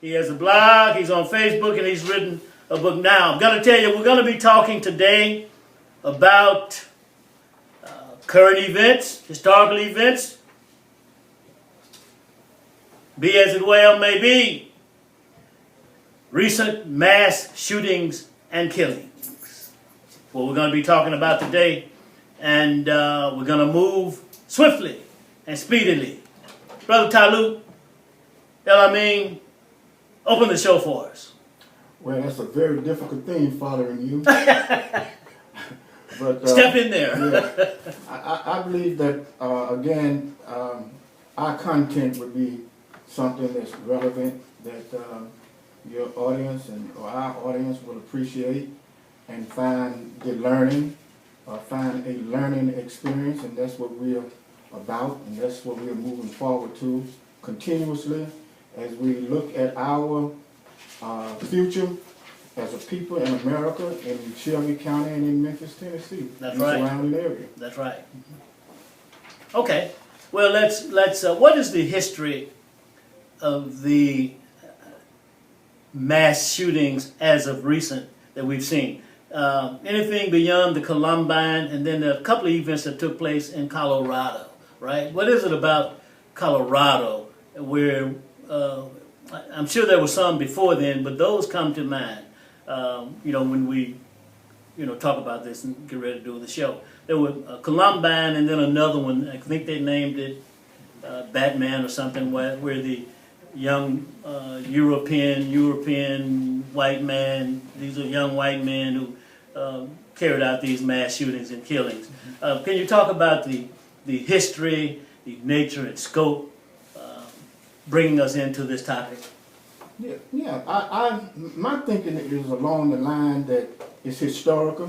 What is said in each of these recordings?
He has a blog, he's on Facebook, and he's written a book. Now, I'm going to tell you, we're going to be talking today about current events, historical events, be as it well may be, recent mass shootings and killings. What we're going to be talking about today, and we're going to move swiftly and speedily. Brother Talut El-Amin, open the show for us. Well, that's a very difficult thing following you. But, step in there. Yeah, I believe that, again, our content would be something that's relevant, that your audience or our audience will appreciate and find the learning, find a learning experience, and that's what we're about, and that's what we're moving forward to continuously as we look at our future as a people in America, in Shelby County, and in Memphis, Tennessee. That's and right. Surrounding area. That's right. Okay. Well, let's. What is the history of the mass shootings as of recent that we've seen? Anything beyond the Columbine, and then a couple of events that took place in Colorado, right? What is it about Colorado where I'm sure there were some before then, but those come to mind. When we, talk about this and get ready to do the show. There was Columbine, and then another one. I think they named it Batman or something, where the young European white man. These are young white men who carried out these mass shootings and killings. Can you talk about the history, the nature and scope, bringing us into this topic? Yeah. My thinking is along the line that it's historical.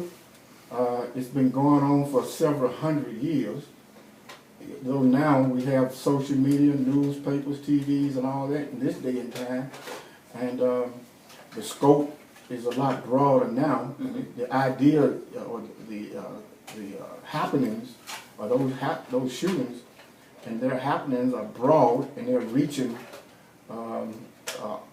It's been going on for several hundred years. Though now we have social media, newspapers, TVs, and all that in this day and time, and the scope is a lot broader now. Mm-hmm. The idea or the happenings or those shootings and their happenings are broad, and they're reaching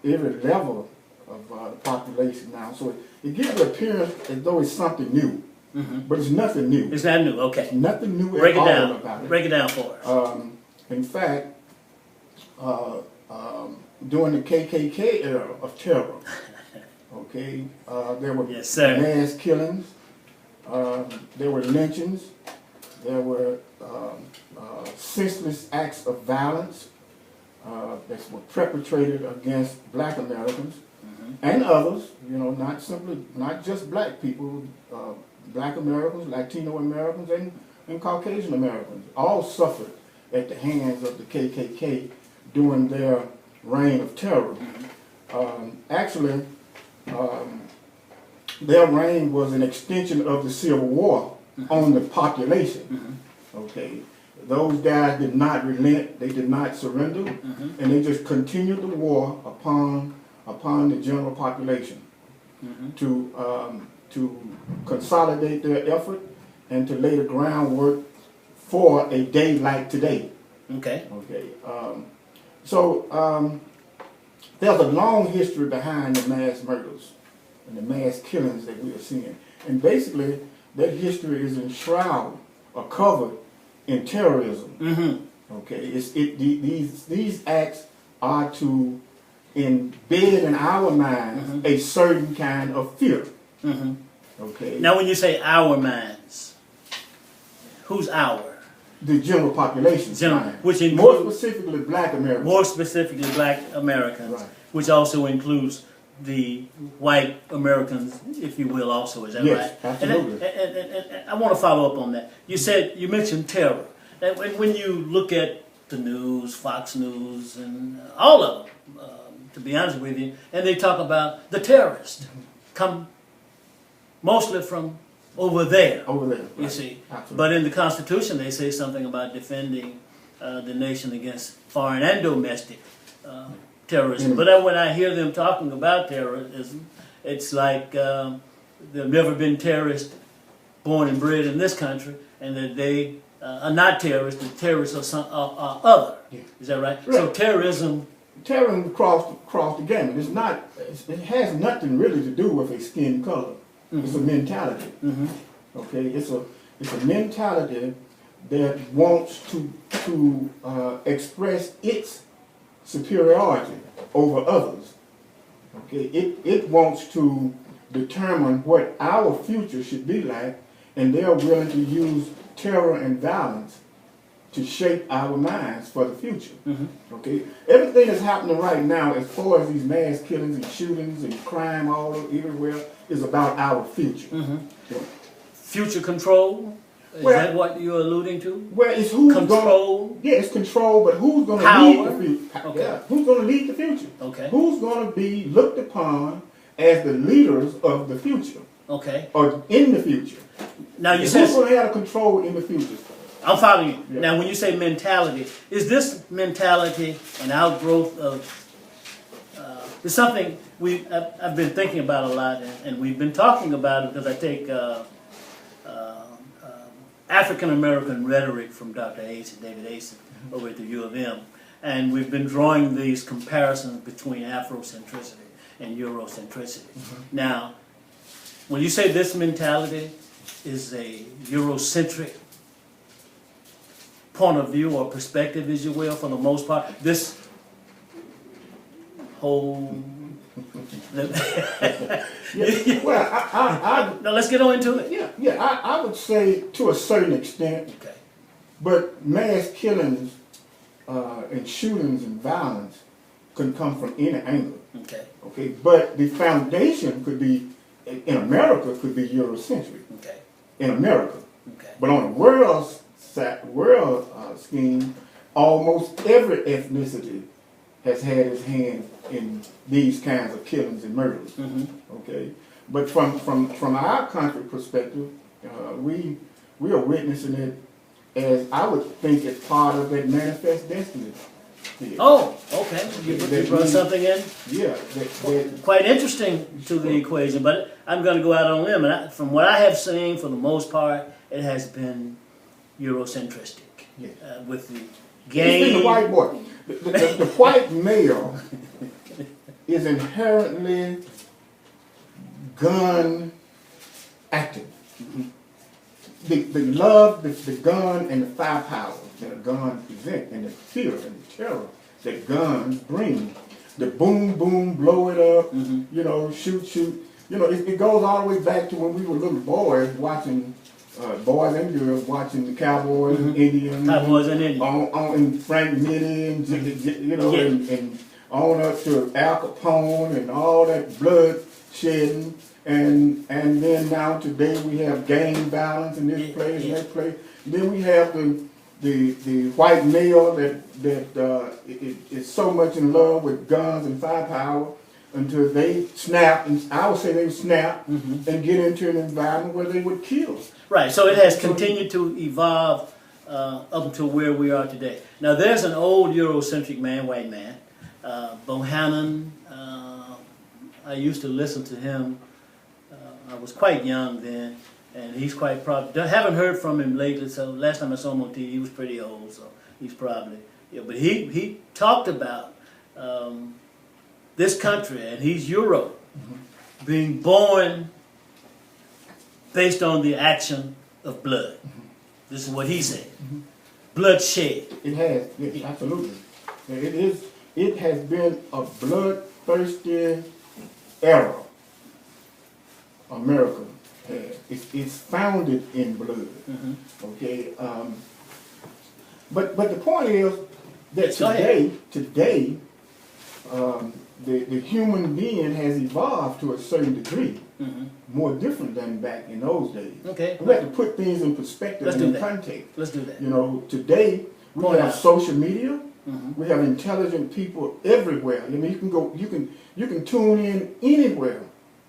every level of the population now. So it gives the appearance as though it's something new, mm-hmm. but it's nothing new. It's not new, okay. It's nothing new Break at it down. all about it. Break it down for us. In fact, during the KKK era of terror, okay, there were mass killings, there were lynchings, there were senseless acts of violence that were perpetrated against Black Americans, mm-hmm. and others. Not just Black people, Black Americans, Latino Americans, and Caucasian Americans all suffered at the hands of the KKK during their reign of terror. Mm-hmm. Actually, their reign was an extension of the Civil War, mm-hmm. on the population. Mm-hmm. Okay. Those guys did not relent, they did not surrender, mm-hmm. and they just continued the war upon the general population, mm-hmm. to consolidate their effort and to lay the groundwork for a day like today. Okay. Okay. So there's a long history behind the mass murders and the mass killings that we are seeing, and basically that history is enshrouded or covered in terrorism. Mm-hmm. Okay, these acts are to embed in our minds, mm-hmm. a certain kind of fear. Mm-hmm. Okay. Now, when you say our minds, who's our? The general population. Which includes, more specifically Black Americans. More specifically Black Americans, right. Which also includes the white Americans, if you will, also. Is that yes, right? Absolutely. And I want to follow up on that. You mentioned terror. And when you look at the news, Fox News, and all of them, to be honest with you, and they talk about the terrorists come mostly from over there. Over there, right. You see. Absolutely. But in the Constitution, they say something about defending the nation against foreign and domestic terrorism. But when I hear them talking about terrorism, it's like there have never been terrorists born and bred in this country, and that they are not terrorists. The terrorists are other. Yeah. Is that right? So terrorism terrorism across the gamut. It has nothing really to do with a skin color. It's a mentality. Okay, it's a mentality that wants to express its superiority over others. Okay, it wants to determine what our future should be like, and they're willing to use terror and violence to shape our minds for the future. Okay, everything that's happening right now, as far as these mass killings and shootings and crime all everywhere, is about our future. Future control. Is that what you're alluding to? Well, it's who's control. Yeah, it's control, but who's going to lead the future? Okay. Yeah, who's going to lead the future? Okay. Who's going to be looked upon as the leaders of the future? Okay. Or in the future? Now you who's said going to have control in the future? I'm following you. Yeah. Now, when you say mentality, is this mentality an outgrowth of? It's something I've been thinking about a lot, and we've been talking about it because I take African American rhetoric from Dr. David Asen over at the U of M, and we've been drawing these comparisons between Afrocentricity and Eurocentricity. Now, when you say this mentality is a Eurocentric point of view or perspective, as you will, for the most part, this whole Well, now let's get on into it. I would say to a certain extent, Okay. but mass killings and shootings and violence can come from any angle. Okay. Okay, but the foundation could be, in America, could be Eurocentric. Okay. In America. Okay. But on the world scheme, almost every ethnicity has had its hand in these kinds of killings and murders. Okay, but from our country perspective, we are witnessing it as, I would think, as part of that manifest destiny. Here. Oh, okay. You brought something in? Yeah. Quite interesting to the equation, but I'm going to go out on a limb. And from what I have seen, for the most part, it has been Eurocentristic. Yeah. With the It's game. the white boy. The white male is inherently gun active. The love, the gun, and the firepower that a gun presents, and the fear and the terror that guns bring. The boom, boom, blow it up, you know, shoot, shoot. You know, it goes all the way back to when we were little boys watching, boys and girls watching the Cowboys and Indians. Cowboys and Indians. And Frank Mitty and, you know, and on up to Al Capone and all that blood shedding. And then now today we have gang violence in this place and that place. Then we have the white male that is so much in love with guns and firepower until they snap, and I would say they snap and get into an environment where they would kill. Right, so it has continued to evolve up until where we are today. Now there's an old Eurocentric man, white man, Bohannon. I used to listen to him. I was quite young then, and he's quite probably, haven't heard from him lately, so last time I saw him on TV, he was pretty old, so he's probably, but he talked about this country, and he's Euro, being born based on the action of blood. This is what he said. Bloodshed. It has, yes, absolutely. It has been a bloodthirsty era. America has. It's founded in blood. Okay. But the point is that today, the human being has evolved to a certain degree, more different than back in those days. Okay. We have to put things in perspective and in context. Let's do that. You know, today we have social media. We have intelligent people everywhere. I mean, you can tune in anywhere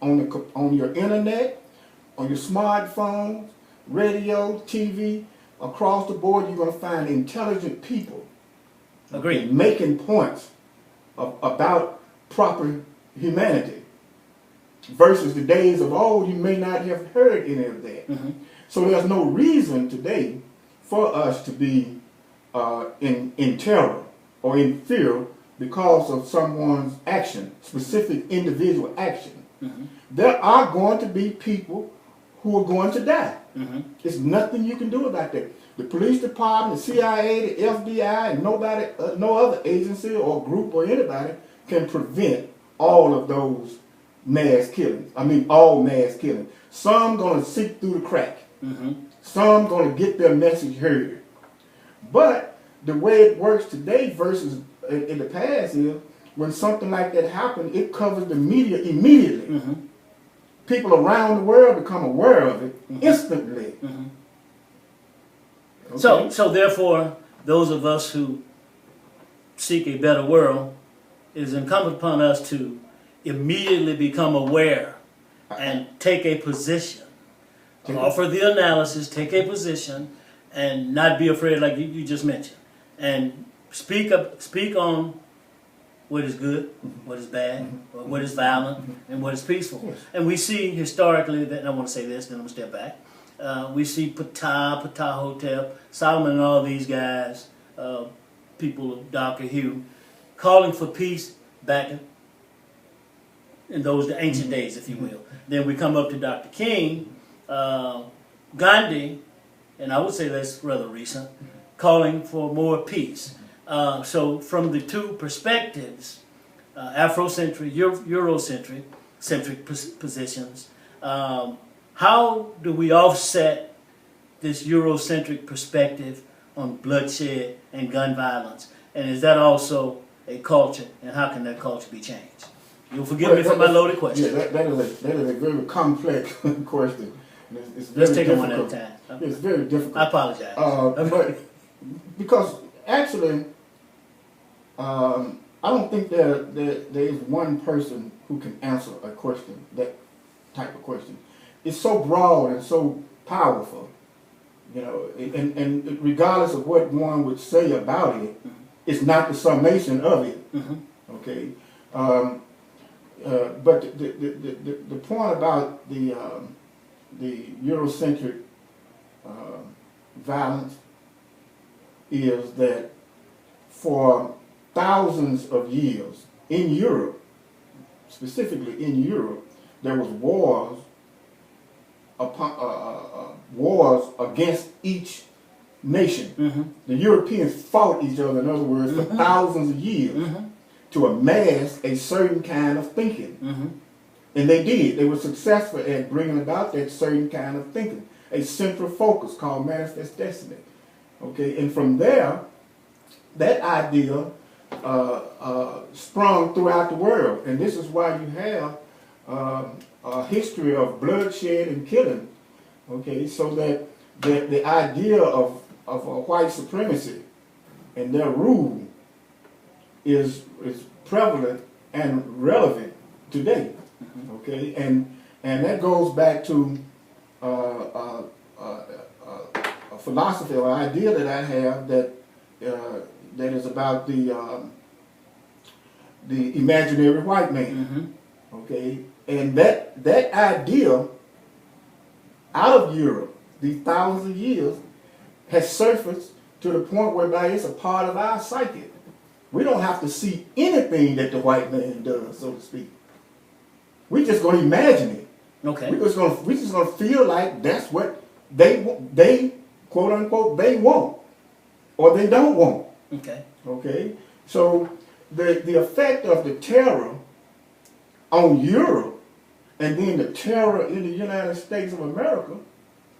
on your internet, on your smartphone, radio, TV, across the board. You're going to find intelligent people. Agreed. Making points about proper humanity. Versus the days of old, you may not have heard any of that. So there's no reason today for us to be in terror or in fear because of someone's action, specific individual action, Mm-hmm. there are going to be people who are going to die. Mm-hmm. There's nothing you can do about that. The police department, the CIA, the FBI, and nobody, no other agency or group or anybody can prevent all of those mass killings. I mean, all mass killings. Some gonna seep through the crack. Mm-hmm. Some gonna get their message heard. But the way it works today versus in the past is when something like that happens, it covers the media immediately. Mm-hmm. People around the world become aware of it instantly. Mm-hmm. Okay? So therefore, those of us who seek a better world, it is incumbent upon us to immediately become aware and take a position. Offer the analysis, take a position, and not be afraid, like you just mentioned. And speak on what is good, what is bad, what is violent, and what is peaceful. Yes. And we see historically that, and I want to say this, then I'm going to step back. We see Ptahhotep, Solomon, and all these guys, people of darker hue, calling for peace back in those ancient days, if you will. Then we come up to Dr. King, Gandhi, and I would say that's rather recent, calling for more peace. So from the two perspectives, Afrocentric, Eurocentric positions, how do we offset this Eurocentric perspective on bloodshed and gun violence? And is that also a culture, and how can that culture be changed? You'll forgive me for my loaded question. Yeah, that is a very complex question. It's very Let's take it one at a difficult. time. It's very difficult. I apologize. But because actually, I don't think there is one person who can answer a question, that type of question. It's so broad and so powerful, you know, and regardless of what one would say about it, it's not the summation of it. Mm-hmm. Okay. But the point about the Eurocentric violence is that for thousands of years in Europe, specifically in Europe, there was wars against each nation. Mm-hmm. The Europeans fought each other, in other words, for thousands of years to amass a certain kind of thinking. Mm-hmm. And they did. They were successful at bringing about that certain kind of thinking, a central focus called manifest destiny. Okay, and from there, that idea sprung throughout the world. And this is why you have a history of bloodshed and killing. Okay, so that the idea of white supremacy and their rule is prevalent and relevant today. Okay, and that goes back to a philosophy or idea that I have that is about the imaginary white man. Okay, and that idea out of Europe, these thousands of years, has surfaced to the point whereby it's a part of our psyche. We don't have to see anything that the white man does, so to speak. We're just going to imagine it. Okay. We're just going to feel like that's what they quote unquote they want, or they don't want. Okay. Okay. So the effect of the terror on Europe and then the terror in the United States of America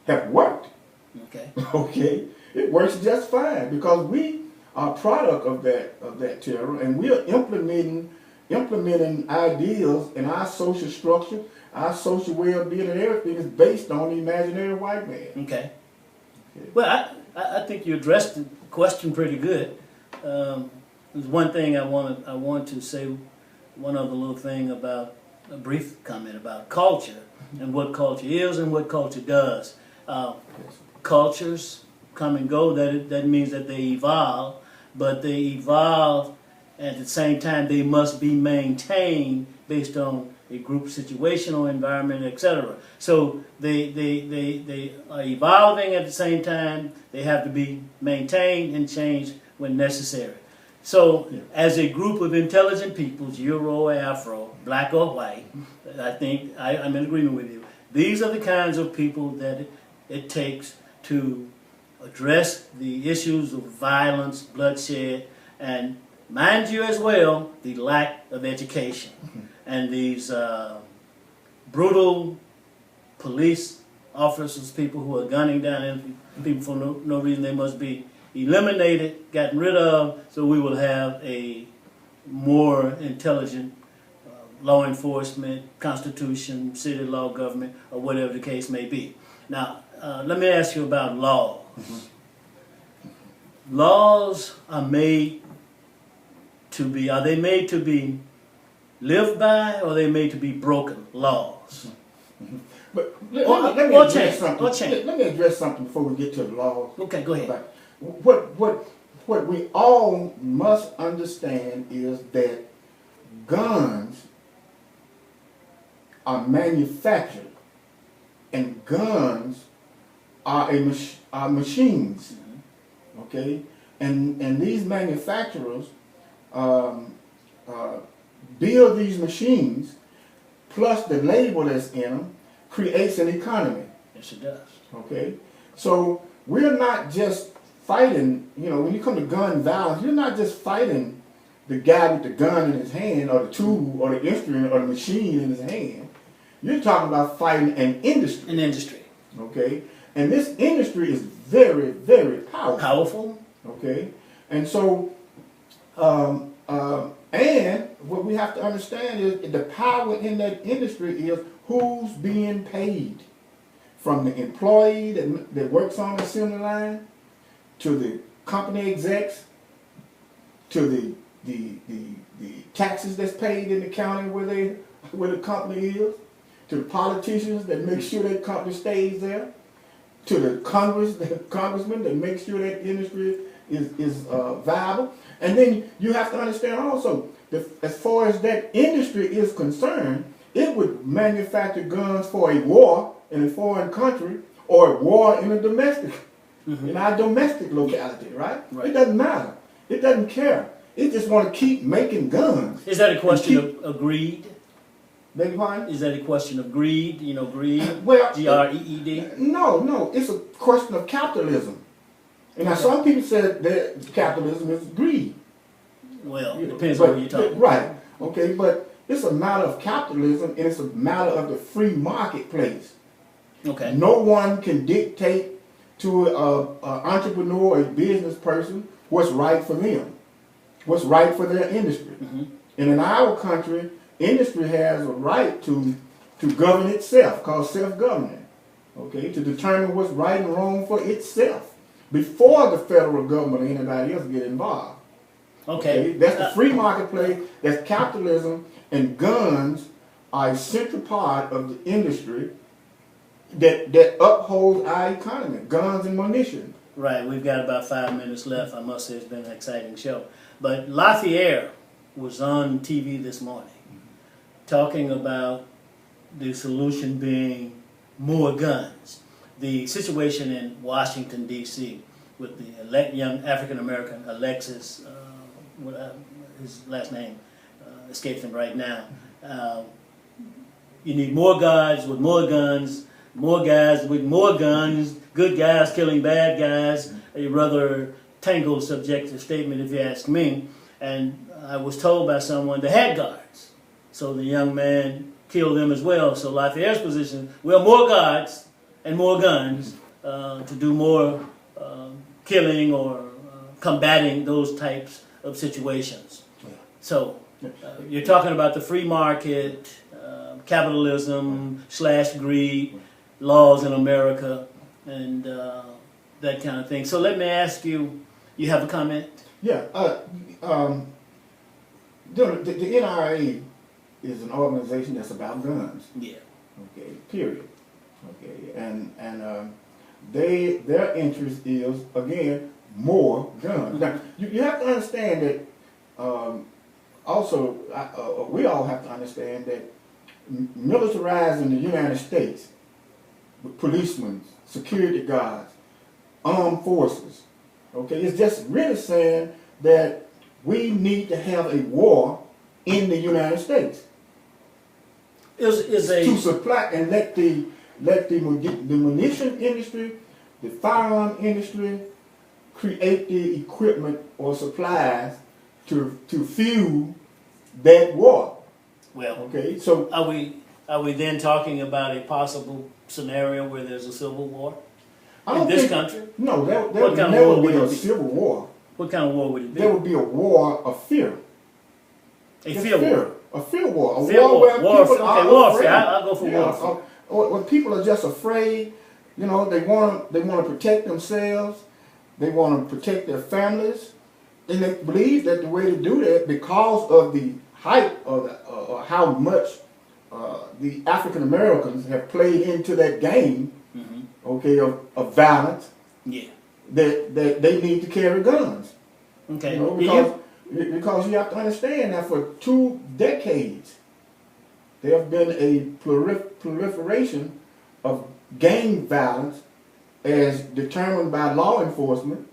have worked. Okay. Okay. It works just fine because we are a product of that terror, and we are implementing ideas in our social structure, our social well-being, and everything is based on the imaginary white man. Okay. Well, I think you addressed the question pretty good. There's one thing I want to say, one other little thing about a brief comment about culture and what culture is and what culture does. Cultures come and go. That means that they evolve, but they evolve at the same time. They must be maintained based on a group situational environment, etc. So they are evolving at the same time. They have to be maintained and changed when necessary. So, Yeah. as a group of intelligent peoples, Euro or Afro, black or white, I think I'm in agreement with you. These are the kinds of people that it takes to address the issues of violence, bloodshed, and mind you as well, the lack of education. And these brutal police officers, people who are gunning down people for no reason, they must be eliminated, gotten rid of, so we will have a more intelligent law enforcement, constitution, city law government, or whatever the case may be. Now, let me ask you about laws. Laws are made to be, are they made to be lived by, or are they made to be broken laws? But Or let me change, address something. or change. Let me address something before we get to the law. Okay, go ahead. What we all must understand is that guns are manufactured, and guns are machines. Okay, and these manufacturers build these machines, plus the labor that's in them creates an economy. Yes, it does. Okay, so we're not just fighting. You know, when you come to gun violence, you're not just fighting the guy with the gun in his hand, or the tool, or the instrument, or the machine in his hand. You're talking about fighting an industry. An industry. Okay, and this industry is very, very powerful. Powerful. Okay, and so, and what we have to understand is the power in that industry is who's being paid, from the employee that works on the assembly line, to the company execs, to the taxes that's paid in the county where the company is, to the politicians that make sure that company stays there, to the congressman that makes sure that industry is viable. And then you have to understand also, as far as that industry is concerned, it would manufacture guns for a war in a foreign country, or a war in a domestic, in our domestic locality, right? It doesn't matter. It doesn't care. It just want to keep making guns. Is that a question of greed? Beg your pardon? Is that a question of greed? You know, greed? Well, G-R-E-E-D? No. It's a question of capitalism. And now some people said that capitalism is greed. Well, it depends on what you're talking about. Right. Okay, but it's a matter of capitalism, and it's a matter of the free marketplace. Okay. No one can dictate to an entrepreneur, a business person, what's right for them, what's right for their industry. And in our country, industry has a right to govern itself, called self-government, okay, to determine what's right and wrong for itself before the federal government or anybody else get involved. Okay. That's the free marketplace, that's capitalism, and guns are a central part of the industry that upholds our economy, guns and munitions. Right, we've got about 5 minutes left. I must say it's been an exciting show. But Lafayette was on TV this morning talking about the solution being more guns. The situation in Washington, D.C. with the young African-American Alexis, his last name escapes him right now. You need more guys with more guns, more guys with more guns, good guys killing bad guys, a rather tangled subjective statement if you ask me. And I was told by someone they had guards. So the young man killed them as well. So Lafayette's position, well, more guards and more guns to do more killing or combating those types of situations. So you're talking about the free market, capitalism / greed, laws in America, and that kind of thing. So let me ask you, you have a comment? Yeah. The NRA is an organization that's about guns. Yeah. Okay. Period. Okay. And their interest is, again, more guns. Now you have to understand that. Also, we all have to understand that militarizing the United States, with policemen, security guards, armed forces, okay, it's just really saying that we need to have a war in the United States to supply and let the munition industry, the firearm industry, create the equipment or supplies to fuel that war. Well, okay, so are we then talking about a possible scenario where there's a civil war I in this country? No, there What would kind of never war be would a it be? civil war. What kind of war would it be? There would be a war of fear. A field war. A field war. A Field war war. where Warfare. people are Okay, warfare. afraid. I'll go for Yeah, warfare. when people are just afraid, you know, they want to protect themselves. They want to protect their families, and they believe that the way to do that, because of the height or how much the African Americans have played into that game, okay, of violence, Yeah. that they need to carry guns. Okay. You know, because you have to understand that for 2 decades, there have been a proliferation of gang violence as determined by law enforcement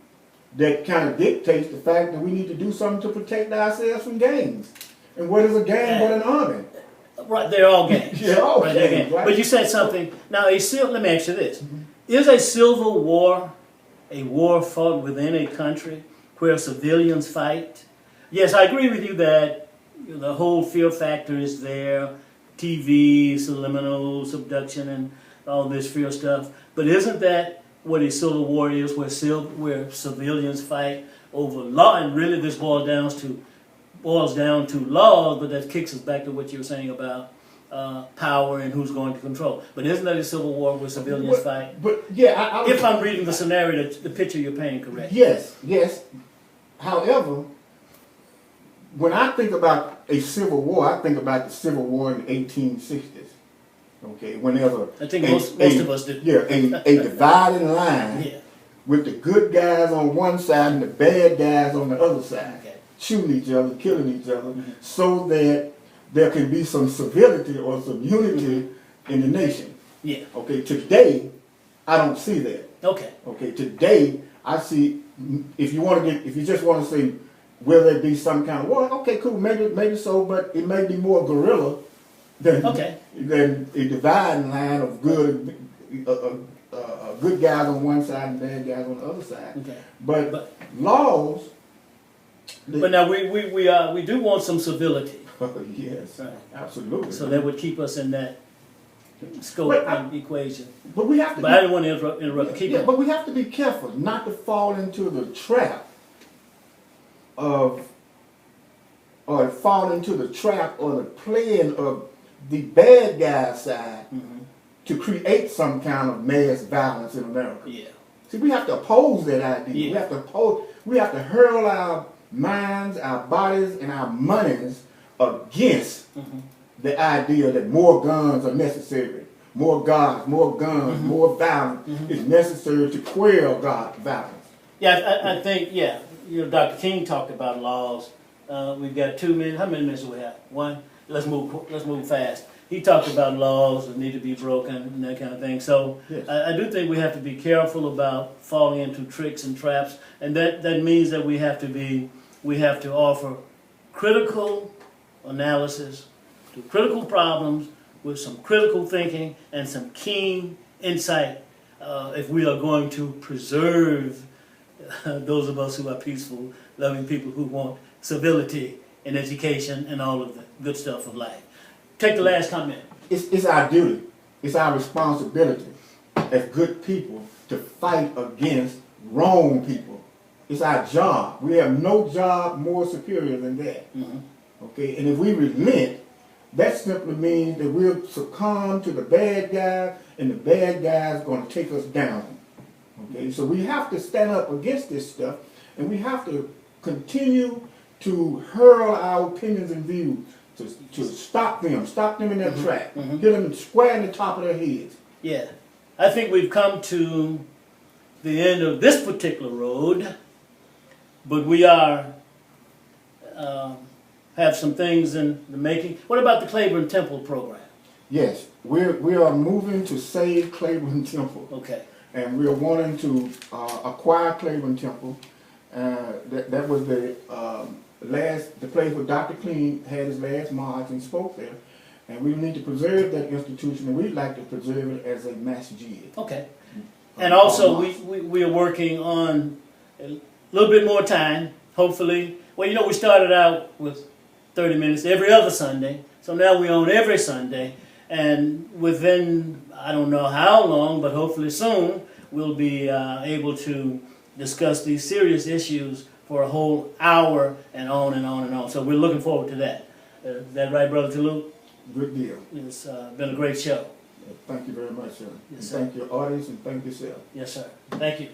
that kind of dictates the fact that we need to do something to protect ourselves from gangs. And what is a gang but an army? Right, they're all gangs. They're all right, gangs, right? But you said something. Now, let me ask you this. Is a civil war a war fought within a country where civilians fight? Yes, I agree with you that the whole fear factor is there. TV, subliminal, subduction, and all this fear stuff. But isn't that what a civil war is, where civilians fight over law? And really this boils down to laws, but that kicks us back to what you were saying about power and who's going to control. But isn't that a civil war where civilians fight? But yeah, if I'm reading the scenario, the picture you're painting correct. Yes. However, when I think about a civil war, I think about the Civil War in the 1860s. Okay, whenever I think most of us do. Yeah, a dividing line Yeah. with the good guys on one side and the bad guys on the other side, Okay. shooting each other, killing each other, so that there can be some civility or some unity in the nation. Yeah. Okay, today I don't see that. Okay. Okay, today I see, if you just want to say, will there be some kind of war? Okay, cool, maybe so, but it may be more guerrilla than a dividing line of good guys on one side and bad guys on the other side. Okay. But laws. But now we do want some civility. Yes, Right. absolutely. So that would keep us in that scope and equation. But we have to. But I didn't want to interrupt. Keep going. But we have to be careful not to fall into the trap or the playing of the bad guy side to create some kind of mass violence in America. Yeah. See, we have to oppose that idea. Yeah. We have to hurl our minds, our bodies, and our monies against the idea that more guns are necessary. More guns, more violence is necessary to quell violence. Yeah, I think, Dr. King talked about laws. We've got 2 minutes. How many minutes do we have? 1? Let's move fast. He talked about laws that need to be broken and that kind of thing. So Yes. I do think we have to be careful about falling into tricks and traps, and that means that we have to offer critical analysis to critical problems with some critical thinking and some keen insight if we are going to preserve those of us who are peaceful, loving people who want civility and education and all of the good stuff of life. Take the last comment. It's our duty. It's our responsibility as good people to fight against wrong people. It's our job. We have no job more superior than that. Okay, and if we relent, that simply means that we'll succumb to the bad guys, and the bad guys are going to take us down. Okay, so we have to stand up against this stuff, and we have to continue to hurl our opinions and views to stop them in their track, hit them square in the top of their heads. Yeah, I think we've come to the end of this particular road, but we are have some things in the making. What about the Claiborne Temple program? Yes, we are moving to save Claiborne Temple. Okay. And we are wanting to acquire Claiborne Temple. That was the the place where Dr. Clean had his last march and spoke there. And we need to preserve that institution, and we'd like to preserve it as a masjid. Okay. And also, we are working on a little bit more time, hopefully. Well, you know, we started out with 30 minutes every other Sunday, so now we're on every Sunday. And within, I don't know how long, but hopefully soon, we'll be able to discuss these serious issues for a whole hour and on and on and on. So we're looking forward to that. Is that right, Brother Talut? Good deal. It's been a great show. Thank you very much, sir. Yes, And sir. thank your audience and thank yourself. Yes, sir. Thank you.